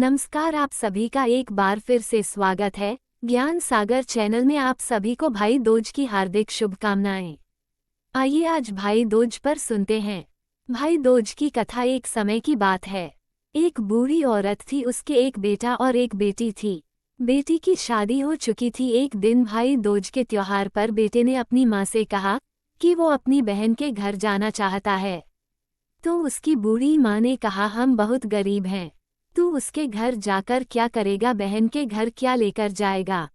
नमस्कार, आप सभी का एक बार फिर से स्वागत है ज्ञान सागर चैनल में। आप सभी को भाई दूज की हार्दिक शुभकामनाएं। आइए आज भाई दूज पर सुनते हैं। भाई दूज की कथा एक समय की बात है। एक बूढ़ी औरत थी, उसके एक बेटा और एक बेटी थी। बेटी की शादी हो चुकी थी। एक दिन भाई दूज के त्योहार पर बेटे ने अपनी माँ से कहा कि वो अपनी बहन के घर जाना चाहता है। तो उसकी बूढ़ी माँ ने कहा, हम बहुत गरीब हैं, तू उसके घर जाकर क्या करेगा, बहन के घर क्या लेकर जाएगा।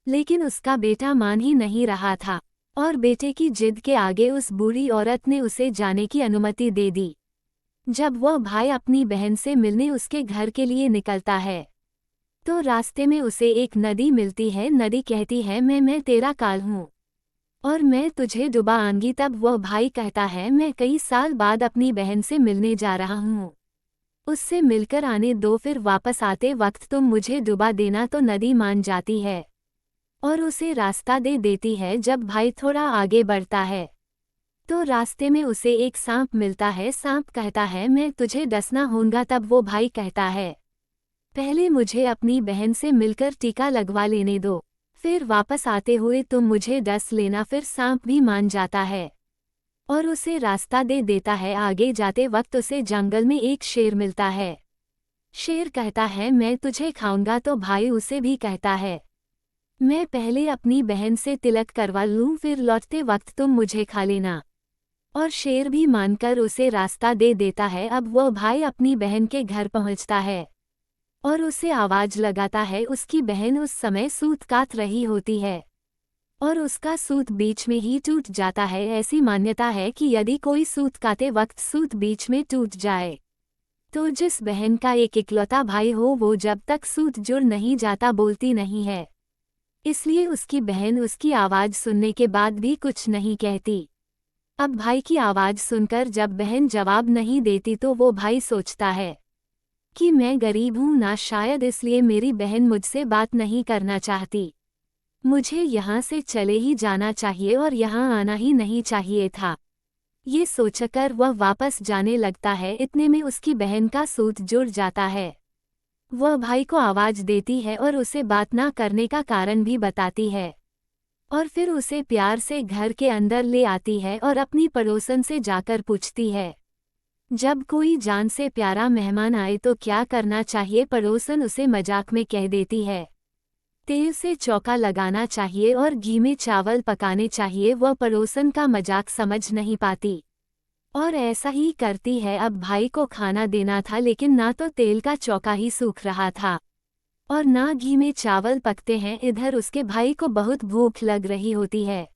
लेकिन उसका बेटा मान ही नहीं रहा था और बेटे की जिद के आगे उस बूढ़ी औरत ने उसे जाने की अनुमति दे दी। जब वह भाई अपनी बहन से मिलने उसके घर के लिए निकलता है तो रास्ते में उसे एक नदी मिलती है। नदी कहती है, मैं तेरा काल हूँ और मैं तुझे डुबा आऊंगी। तब वह भाई कहता है, मैं कई साल बाद अपनी बहन से मिलने जा रहा हूँ, उससे मिलकर आने दो, फिर वापस आते वक्त तुम मुझे डुबा देना। तो नदी मान जाती है और उसे रास्ता दे देती है। जब भाई थोड़ा आगे बढ़ता है तो रास्ते में उसे एक सांप मिलता है। सांप कहता है, मैं तुझे डसना होगा। तब वो भाई कहता है, पहले मुझे अपनी बहन से मिलकर टीका लगवा लेने दो, फिर वापस आते हुए तुम मुझे डस लेना। फिर सांप भी मान जाता है और उसे रास्ता दे देता है। आगे जाते वक्त उसे जंगल में एक शेर मिलता है। शेर कहता है, मैं तुझे खाऊंगा। तो भाई उसे भी कहता है, मैं पहले अपनी बहन से तिलक करवा लूं, फिर लौटते वक्त तुम मुझे खा लेना। और शेर भी मानकर उसे रास्ता दे देता है। अब वह भाई अपनी बहन के घर पहुंचता है और उसे आवाज लगाता है। उसकी बहन उस समय सूत काट रही होती है और उसका सूत बीच में ही टूट जाता है। ऐसी मान्यता है कि यदि कोई सूत काटे वक्त सूत बीच में टूट जाए तो जिस बहन का एक इकलौता भाई हो वो जब तक सूत जुड़ नहीं जाता बोलती नहीं है। इसलिए उसकी बहन उसकी आवाज सुनने के बाद भी कुछ नहीं कहती। अब भाई की आवाज सुनकर जब बहन जवाब नहीं देती तो वो भाई सोचता है कि मैं गरीब हूं ना, शायद इसलिए मेरी बहन मुझसे बात नहीं करना चाहती। मुझे यहाँ से चले ही जाना चाहिए और यहाँ आना ही नहीं चाहिए था। ये सोचकर वह वापस जाने लगता है। इतने में उसकी बहन का सूत जुड़ जाता है। वह भाई को आवाज देती है और उसे बात ना करने का कारण भी बताती है और फिर उसे प्यार से घर के अंदर ले आती है और अपनी पड़ोसन से जाकर पूछती है, जब कोई जान से प्यारा मेहमान आए तो क्या करना चाहिए। पड़ोसन उसे मजाक में कह देती है, तेल से चौका लगाना चाहिए और घी में चावल पकाने चाहिए। वह पड़ोसन का मजाक समझ नहीं पाती और ऐसा ही करती है। अब भाई को खाना देना था लेकिन ना तो तेल का चौका ही सूख रहा था और ना घी में चावल पकते हैं। इधर उसके भाई को बहुत भूख लग रही होती है।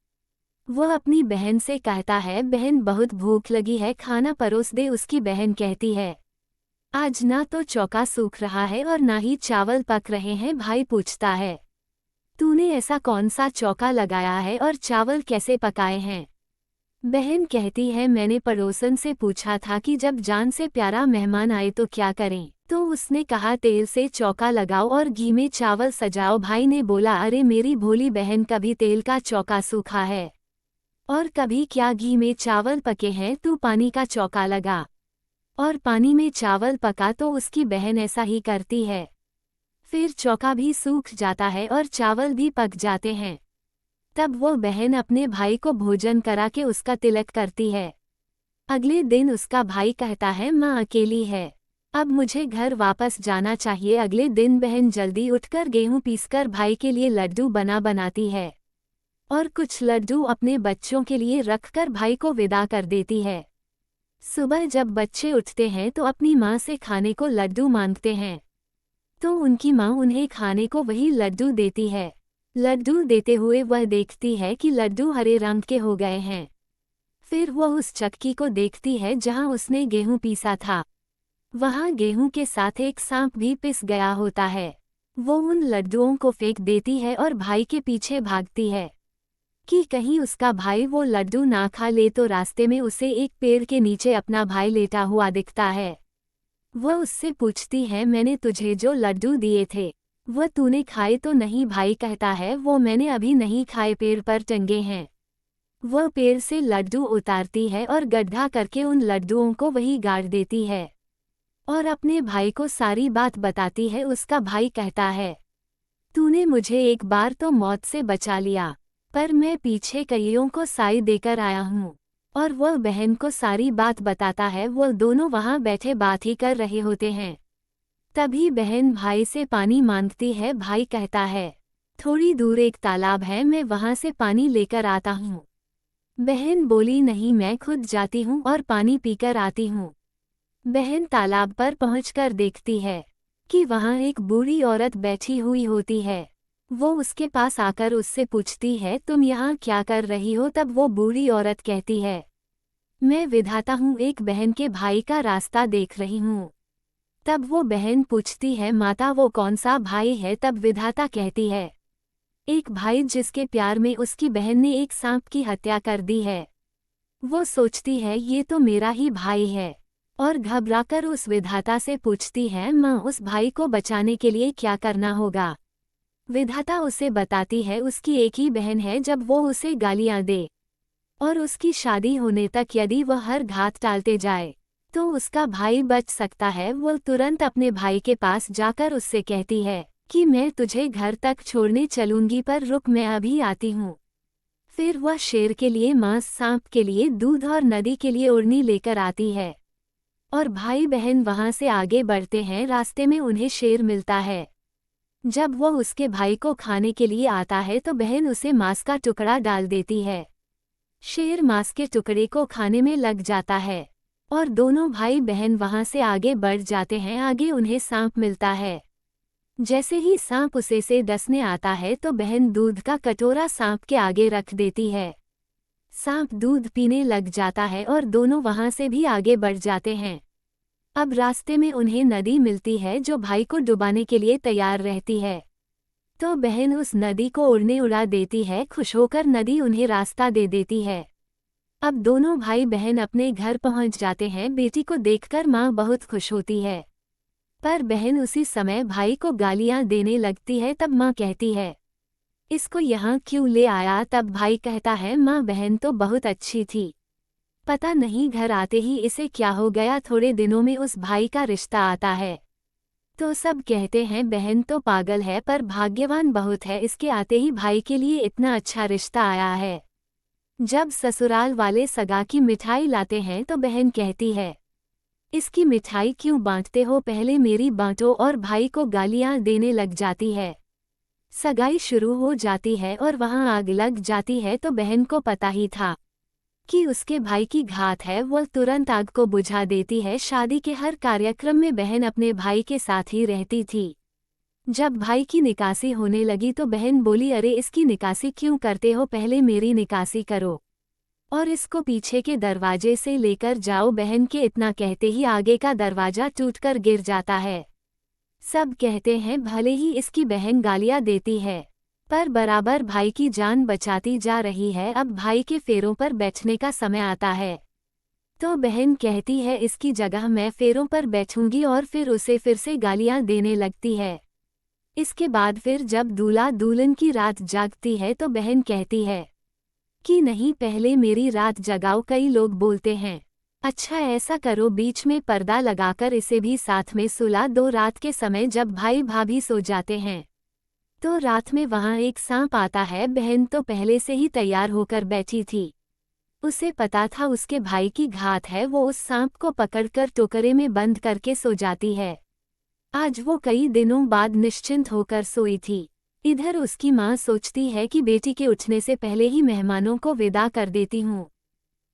वह अपनी बहन से कहता है, बहन बहुत भूख लगी है, खाना परोस दे। उसकी बहन कहती है, आज ना तो चौका सूख रहा है और ना ही चावल पक रहे हैं। भाई पूछता है, तूने ऐसा कौन सा चौका लगाया है और चावल कैसे पकाए हैं। बहन कहती है, मैंने पड़ोसन से पूछा था कि जब जान से प्यारा मेहमान आए तो क्या करें, तो उसने कहा तेल से चौका लगाओ और घी में चावल सजाओ। भाई ने बोला, अरे मेरी भोली बहन, कभी तेल का चौका सूखा है और कभी क्या घी में चावल पके हैं। तू पानी का चौका लगा और पानी में चावल पका। तो उसकी बहन ऐसा ही करती है। फिर चौका भी सूख जाता है और चावल भी पक जाते हैं। तब वो बहन अपने भाई को भोजन करा के उसका तिलक करती है। अगले दिन उसका भाई कहता है, माँ अकेली है, अब मुझे घर वापस जाना चाहिए। अगले दिन बहन जल्दी उठकर गेहूं पीसकर भाई के लिए लड्डू बनाती है और कुछ लड्डू अपने बच्चों के लिए रखकर भाई को विदा कर देती है। सुबह जब बच्चे उठते हैं तो अपनी माँ से खाने को लड्डू मांगते हैं तो उनकी माँ उन्हें खाने को वही लड्डू देती है। लड्डू देते हुए वह देखती है कि लड्डू हरे रंग के हो गए हैं। फिर वह उस चक्की को देखती है जहाँ उसने गेहूं पीसा था। वहाँ गेहूं के साथ एक सांप भी पिस गया होता है। वो उन लड्डुओं को फेंक देती है और भाई के पीछे भागती है कि कहीं उसका भाई वो लड्डू ना खा ले। तो रास्ते में उसे एक पेड़ के नीचे अपना भाई लेटा हुआ दिखता है। वह उससे पूछती है, मैंने तुझे जो लड्डू दिए थे वह तूने खाए तो नहीं। भाई कहता है, वो मैंने अभी नहीं खाए, पेड़ पर टंगे हैं। वह पेड़ से लड्डू उतारती है और गड्ढा करके उन लड्डुओं को वही गाड़ देती है और अपने भाई को सारी बात बताती है। उसका भाई कहता है, तूने मुझे एक बार तो मौत से बचा लिया, पर मैं पीछे कईयों को साई देकर आया हूँ। और वह बहन को सारी बात बताता है। वो दोनों वहाँ बैठे बात ही कर रहे होते हैं। तभी बहन भाई से पानी मांगती है। भाई कहता है, थोड़ी दूर एक तालाब है, मैं वहाँ से पानी लेकर आता हूँ। बहन बोली, नहीं, मैं खुद जाती हूँ और पानी पीकर आती हूँ। बहन तालाब पर पहुंचकर देखती है कि वहाँ एक बूढ़ी औरत बैठी हुई होती है। वो उसके पास आकर उससे पूछती है, तुम यहाँ क्या कर रही हो? तब वो बूढ़ी औरत कहती है, मैं विधाता हूँ, एक बहन के भाई का रास्ता देख रही हूँ। तब वो बहन पूछती है, माता वो कौन सा भाई है? तब विधाता कहती है, एक भाई जिसके प्यार में उसकी बहन ने एक सांप की हत्या कर दी है। वो सोचती है ये तो मेरा ही भाई है, और घबराकर उस विधाता से पूछती है, माँ उस भाई को बचाने के लिए क्या करना होगा? विधाता उसे बताती है, उसकी एक ही बहन है, जब वो उसे गालियाँ दे और उसकी शादी होने तक यदि वह हर घात टालते जाए तो उसका भाई बच सकता है। वो तुरंत अपने भाई के पास जाकर उससे कहती है कि मैं तुझे घर तक छोड़ने चलूंगी, पर रुक, मैं अभी आती हूँ। फिर वह शेर के लिए मांस, सांप के लिए दूध और नदी के लिए उड़नी लेकर आती है। और भाई बहन वहां से आगे बढ़ते हैं। रास्ते में उन्हें शेर मिलता है। जब वह उसके भाई को खाने के लिए आता है तो बहन उसे मांस का टुकड़ा डाल देती है। शेर मांस के टुकड़े को खाने में लग जाता है और दोनों भाई बहन वहां से आगे बढ़ जाते हैं। आगे उन्हें सांप मिलता है। जैसे ही सांप उसे से डसने आता है तो बहन दूध का कटोरा सांप के आगे रख देती है। सांप दूध पीने लग जाता है और दोनों वहां से भी आगे बढ़ जाते हैं। अब रास्ते में उन्हें नदी मिलती है जो भाई को डुबाने के लिए तैयार रहती है। तो बहन उस नदी को उड़ने उड़ा देती है। खुश होकर नदी उन्हें रास्ता दे देती है। अब दोनों भाई बहन अपने घर पहुंच जाते हैं। बेटी को देखकर माँ बहुत खुश होती है, पर बहन उसी समय भाई को गालियां देने लगती है। तब माँ कहती है, इसको यहाँ क्यों ले आया? तब भाई कहता है, माँ बहन तो बहुत अच्छी थी, पता नहीं घर आते ही इसे क्या हो गया। थोड़े दिनों में उस भाई का रिश्ता आता है तो सब कहते हैं बहन तो पागल है, पर भाग्यवान बहुत है, इसके आते ही भाई के लिए इतना अच्छा रिश्ता आया है। जब ससुराल वाले सगा की मिठाई लाते हैं तो बहन कहती है, इसकी मिठाई क्यों बांटते हो? पहले मेरी बांटो। और भाई को गालियां देने लग जाती है। सगाई शुरू हो जाती है और वहां आग लग जाती है। तो बहन को पता ही था कि उसके भाई की घात है। वह तुरंत आग को बुझा देती है। शादी के हर कार्यक्रम में बहन अपने भाई के साथ ही रहती थी। जब भाई की निकासी होने लगी तो बहन बोली, अरे इसकी निकासी क्यों करते हो? पहले मेरी निकासी करो और इसको पीछे के दरवाजे से लेकर जाओ। बहन के इतना कहते ही आगे का दरवाजा टूटकर गिर जाता है। सब कहते हैं भले ही इसकी बहन गालियां देती है, पर बराबर भाई की जान बचाती जा रही है। अब भाई के फेरों पर बैठने का समय आता है तो बहन कहती है, इसकी जगह मैं फेरों पर बैठूंगी, और फिर उसे फिर से गालियां देने लगती है। इसके बाद फिर जब दूल्हा दुल्हन की रात जागती है तो बहन कहती है कि नहीं, पहले मेरी रात जगाओ। कई लोग बोलते हैं, अच्छा ऐसा करो, बीच में पर्दा लगाकर इसे भी साथ में सुला दो। रात के समय जब भाई भाभी सो जाते हैं तो रात में वहां एक सांप आता है। बहन तो पहले से ही तैयार होकर बैठी थी। उसे पता था उसके भाई की घात है। वो उस सांप को पकड़कर टोकरे में बंद करके सो जाती है। आज वो कई दिनों बाद निश्चिंत होकर सोई थी। इधर उसकी माँ सोचती है कि बेटी के उठने से पहले ही मेहमानों को विदा कर देती हूँ,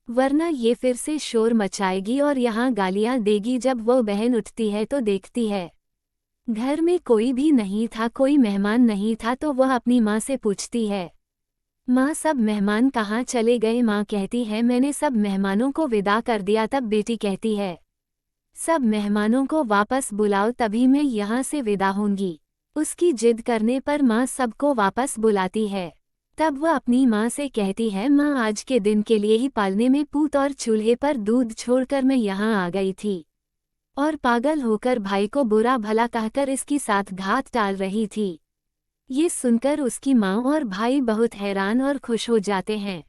वरना ये फिर से शोर मचाएगी और यहाँ गालियाँ देगी। जब वो बहन उठती है तो देखती है घर में कोई भी नहीं था, कोई मेहमान नहीं था। तो वह अपनी माँ से पूछती है, माँ सब मेहमान कहाँ चले गए? माँ कहती है, मैंने सब मेहमानों को विदा कर दिया। तब बेटी कहती है, सब मेहमानों को वापस बुलाओ, तभी मैं यहाँ से विदा होंगी। उसकी जिद करने पर माँ सबको वापस बुलाती है। तब वह अपनी माँ से कहती है, माँ आज के दिन के लिए ही पालने में पूत और चूल्हे पर दूध छोड़कर मैं यहाँ आ गई थी और पागल होकर भाई को बुरा भला कहकर इसकी साथ घात टाल रही थी। ये सुनकर उसकी माँ और भाई बहुत हैरान और खुश हो जाते हैं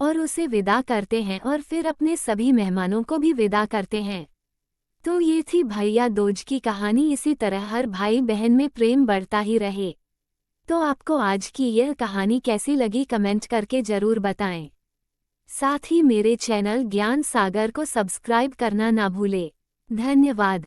और उसे विदा करते हैं और फिर अपने सभी मेहमानों को भी विदा करते हैं। तो ये थी भैया दूज की कहानी। इसी तरह हर भाई बहन में प्रेम बढ़ता ही रहे। तो आपको आज की यह कहानी कैसी लगी कमेंट करके ज़रूर बताएं। साथ ही मेरे चैनल ज्ञान सागर को सब्सक्राइब करना ना भूले। धन्यवाद।